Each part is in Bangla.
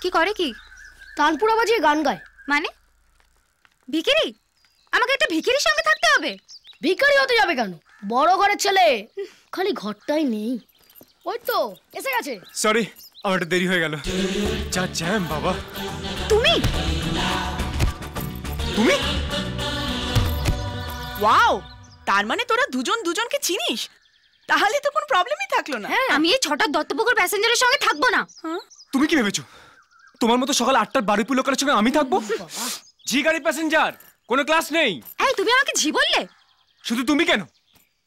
কি করে? কি তানপুরা বাজিয়ে গান গায়। মানে ভিখারি? আমাকে একটা ভিখারির সঙ্গে থাকতে হবে? ভিখারি হতে যাবে কেন? বড় ঘরের ছেলে, খালি ঘরটাই নেই। ওই তো এসে গেছে। সরি, আমার একটু দেরি হয়ে গেল। যা জ্যাম বাবা। তুমি তুমি ওয়াও, তার মানে তোরা দুজন দুজনকে চিনিস? তাহলে তো কোনো প্রবলেমই থাকলো না। আমি এই ছটা দত্তপুকুর প্যাসেঞ্জারের সঙ্গে থাকবো না। তুমি কি ভেবেছো তোমার মতো সকাল 8টার বারুইপুর লোকের সঙ্গে আমি থাকবো? জি গাড়ি প্যাসেঞ্জার, কোনো ক্লাস নেই। এই তুমি আমাকে ঝি বললে? শুধু তুমি কেন,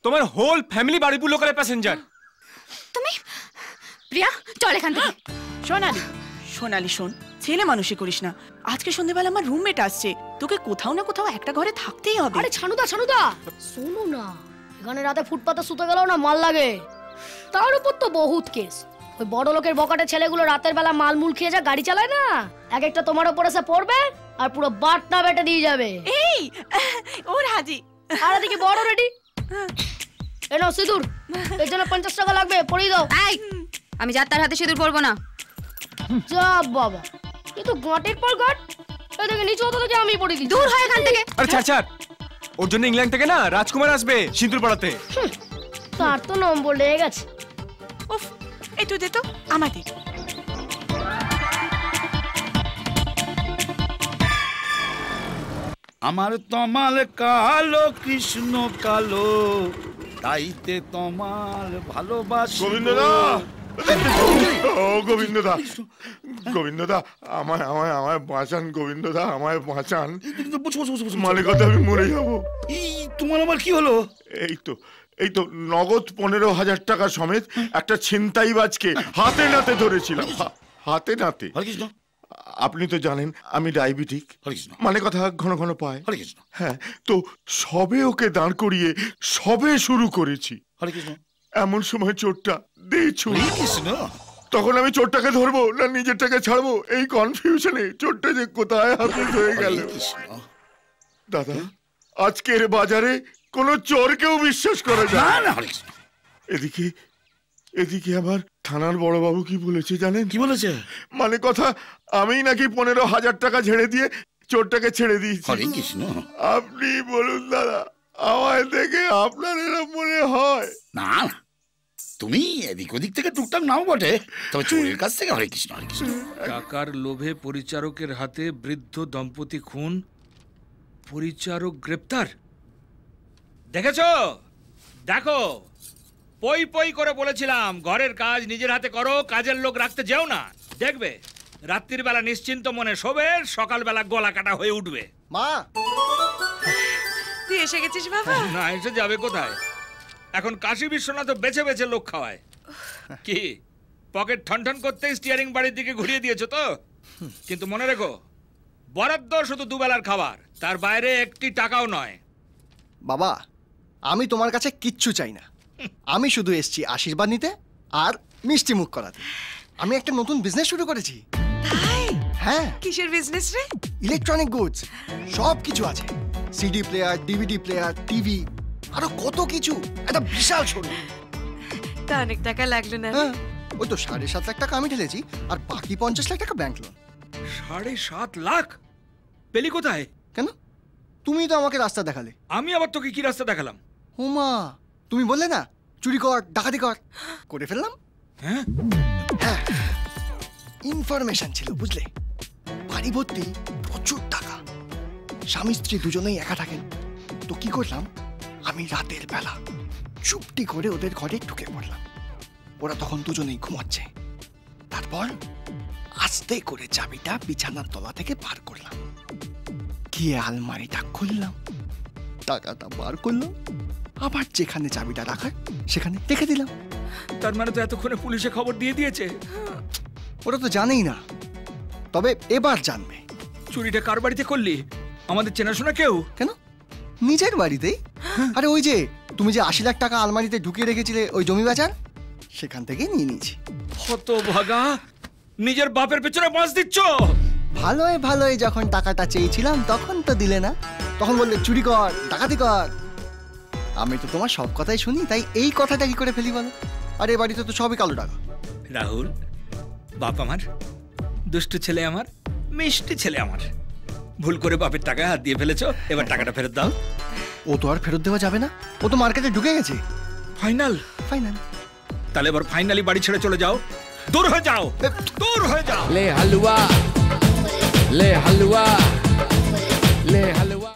তোমার হোল ফ্যামিলি বারুইপুর লোকের প্যাসেঞ্জার। তুমি প্রিয়া চল এখান থেকে। সোনালি, সোনালি শোন, ছেলে মানুষই করিস না। আজকে সন্ধ্যেবেলা আমার রুমমেট আসছে, তোকে কোথাও না কোথাও একটা ঘরে থাকতেই হবে। আরে ছানুদা শোনো না, এখানে রাতে ফুটপাতে শুতে গেলেও না মাল লাগে। তার উপর তো বহুত কেস। ওই বড় লোকের বকাটে ছেলেগুলো রাতের বেলা মালমুল খেয়ে যা গাড়ি চালায় না, এক একটা তোমার উপর এসে পড়বে আর পুরো বাটনা বেটে দিয়ে যাবে। এই ওর হাজি। আর এদিকে বড় রেডি। এনো সিঁদুর, এর জন্য 50 টাকা লাগবে, পরিয়ে দাও। এই আমি যাত্রার হাতে সিঁদুর পরবো না। যা বাবা, এ তো গাঁটের পর গাঁট। এদিকে নিচু হতে থেকে আমি পড়ে দিই। দূর হয় এখান থেকে। আরে ছাড়, ওর জন্য ইংল্যান্ড থেকে না রাজকুমার আসবে সিঁদুর পড়াতে। তার তো নম্বর লেগে গেছে। উফ, এই তুই দে তো আমাদের। আমার তমাল কালো কৃষ্ণ কালো, তাইতে তমাল ভালোবাসা। গোবিন্দদা, ও গোবিন্দদা, গোবিন্দদা আমায় আমায় আমায় বাঁচান, গোবিন্দদা আমায় বাঁচান। মানে কথা আমি মরে যাবো। তোমার আমার কি হলো? এই তো নগদ 15,000 টাকা সমেত একটা ছিনতাইবাজকে হাতে নাতে ধরেছিলাম। হাতে নাতে। আপনি তো জানেন আমি ডায়াবেটিক, মানে কথা ঘন ঘন পায়। হ্যাঁ, তো সবে ওকে দাঁড় করিয়ে সবে শুরু করেছি। এমন সময় চোরটা দিয়েছ। তখন আমি চোরটাকে ধরবো না নিজেরটাকে ছাড়বো, এই কনফিউশনে চোরটা যে কোথায় হাফিজ হয়ে গেল। দাদা, আজকের বাজারে কোনো চোরকেও বিশ্বাস করা যায় না। এদিকে আমার থানার বড়বাবু কি বলেছে জানেন? কি বলেছে? মানে কথা আমি নাকি 15,000 টাকা ঝেড়ে দিয়ে চোরটাকে ছেড়ে দিয়েছি। আপনি বলুন দাদা, আমায় দেখে আপনার এরকম মনে হয়? না না, তুমি এদিক ওদিক থেকে টুকটাক নাও বটে, তবে চোরের কাছ থেকে হরে কৃষ্ণ হরে কৃষ্ণ। টাকার লোভে পরিচারকের হাতে বৃদ্ধ দম্পতি খুন, পরিচারক গ্রেপ্তার। দেখেছো? দেখো, পই পই করে বলেছিলাম ঘরের কাজ নিজের হাতে করো, কাজের লোক রাখতে যেও না। দেখবে রাত্রির বেলা নিশ্চিন্ত মনে শোবে, সকালবেলা গলা কাটা হয়ে উঠবে। মা, তুই এসে গেছিস বাবা? না, এসে যাবে কোথায়? এখন কাশী বিশ্বনাথ বেছে বেছে লোক খাওয়ায়। কি পকেট ঠনঠন করতে স্টিয়ারিং বাড়ির দিকে ঘুরিয়ে দিয়েছো তো? কিন্তু মনে রেখো, বরাদ্দ শুধু দুবেলার খাবার, তার বাইরে একটি টাকাও নয়। বাবা, আমি তোমার কাছে কিচ্ছু চাই না। আমি শুধু এসেছি আশীর্বাদ নিতে আর মিষ্টি মুখ করাতে। আমি একটা নতুন বিজনেস শুরু করেছি। তাই? হ্যাঁ। কিসের বিজনেস রে? ইলেকট্রনিক গুডস, সব কিছু আছে। CD player, DVD player, TV, আরো কত কিছু। একটা বিশাল শোরুম। তা অনেক টাকা লাগলো না? হ্যাঁ, ওই তো 7.5 লাখ টাকা আমি ঢেলেছি, আর বাকি 50 লাখ টাকা ব্যাংক লোন। 7.5 লাখ পেলি কোথায়? কেন? তুমি তো আমাকে রাস্তা দেখালে। আমি আবার তোকে কি রাস্তা দেখালাম? ওমা, তুমি বললে না চুরি কর, ডাকাতি কর, করে ফেললাম। হ্যাঁ, ইনফরমেশন ছিল বুঝলে। বাড়ি ভর্তি প্রচুর টাকা, স্বামী স্ত্রী দুজনেই একা থাকেন। তো কি করলাম, আমি রাতের বেলা চুপটি করে ওদের ঘরে ঢুকে পড়লাম। ওরা তখন দুজনেই ঘুমাচ্ছে। তারপর আস্তে করে চাবিটা বিছানার তলা থেকে বার করলাম, গিয়ে আলমারিটা খুললাম, টাকাটা বার করলাম, আবার যেখানে চাবিটা রাখার সেখানে রেখে দিলাম। তার মানে তো এতক্ষণে পুলিশে খবর দিয়ে দিয়েছে। ওরা তো জানেই না, তবে এবার জানবে। চুরিটা কার বাড়িতে করলি? আমাদের চেনাশোনা কেউ? কেন, নিজের বাড়িতেই। আরে ওই যে তুমি যে 80 লাখ টাকা আলমারিতে ঢুকিয়ে রেখেছিলে ওই জমি বাজার, সেখান থেকে নিয়ে নিয়েছি। হতভাগা, নিজের বাপের পেছনে বাঁশ দিচ্ছ। ভালোই ভালোই যখন টাকাটা চেয়েছিলাম তখন তো দিলে না, তখন বললে চুরি কর, ডাকাতি কর। আমি তো তোমার সব কথাই শুনি, তাই এই কথাটা কি করে ফেলি বলো? আরে বাড়িতে তো সবই কালো টাকা। রাহুল, বাপ আমার দুষ্টু ছেলে আমার, মিষ্টি ছেলে আমার। ভুল করে বাপের টাকায় হাত দিয়ে ফেলেছো, এবার টাকাটা ফেরত দাও। ও তো আর ফেরত দেওয়া যাবে না, ও তো মার্কেটে ঢুকে গেছে। ফাইনাল? ফাইনাল। তাহলে এবার ফাইনালি বাড়ি ছেড়ে চলে যাও, দূর হয়ে যাও, দূর হয়ে যাও। ले हलवा ले हलवा ले हलवा।